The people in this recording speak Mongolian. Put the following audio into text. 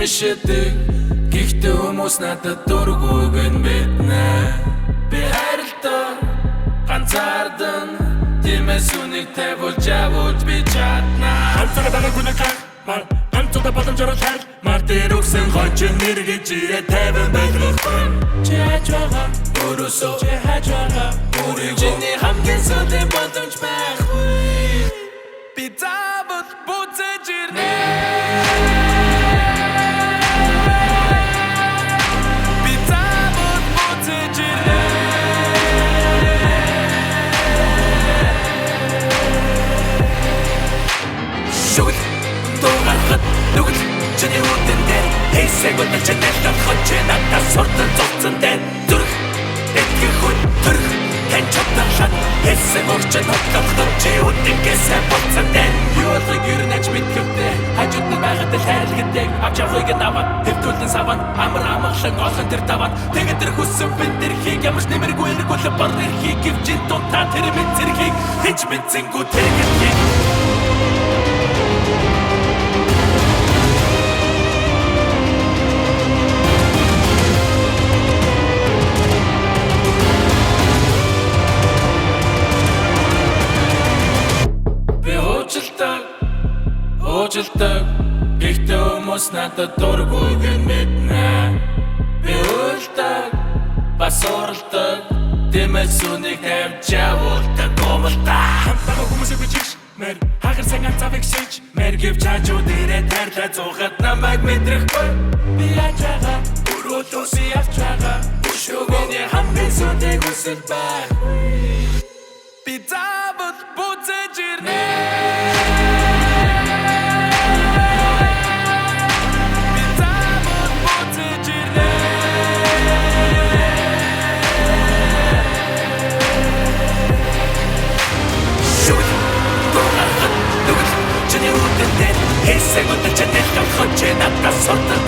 Мишэдэг гэхдээ хүмүүс надад дургүйг нь мэднэ. Би хайртай ганцаардан тиймээс үнийг тавьж авууд би чадна. Ганцаараа байгаа хүнээ мар ганцуудаа боломжоор мар дээр өгсөн хончин нэргэж ирээ тавин байлгахгүй. Чи хайж байгаа өөрөөсөө чи хайж байгаа өөрийгөө чиний хамгийн сүлийн боломж байхгүй. Би забот буцаж ирнэ. Нүгэл чиний үдэн дээр хэсэг өдөр чинэлдэн хончи надад сурдан зогцсон дээр зүрх этгэх хүн төрх тань чадсан шат хэсэг өгчэн хотлох чи үдэнгээсээ болцсон дээр юулыг юрнэж мэдхэвтэй хажууд нь байгаад л хайрлагдаг авч явахыг наваад хэвдүүлэн саван амар амгалан олон тэр даваад тэгээд тэр хүссэн бин тэр хийг ямарч нэмэргүй эргүүл бар эрхийг гівжин дутаа тэр мэд зэрхийг хич мэдсэнгүү тэгээд уужилдаг гэхдээ хүмүүс надад дургүйг нь мэднэ. Би уйлдаг бас уралдаг тиймээс үнийг тавьж явуулдаг гомолтой. Хамтдаа хүмүүсийг бичиж мэр хагар цагаан цавыг шиж мэр гэв чаажууд ирээ тарлаа зуухад намайг мэдрэхгүй. Би яаж байгаа өрөөлөөс явж байгаа өшөөгөө хамгийн сүндэг үсэл байхгүй. Би забот буцаж ирнэ. Хэсэг өдөр чинэлдэн хончи надад сурдан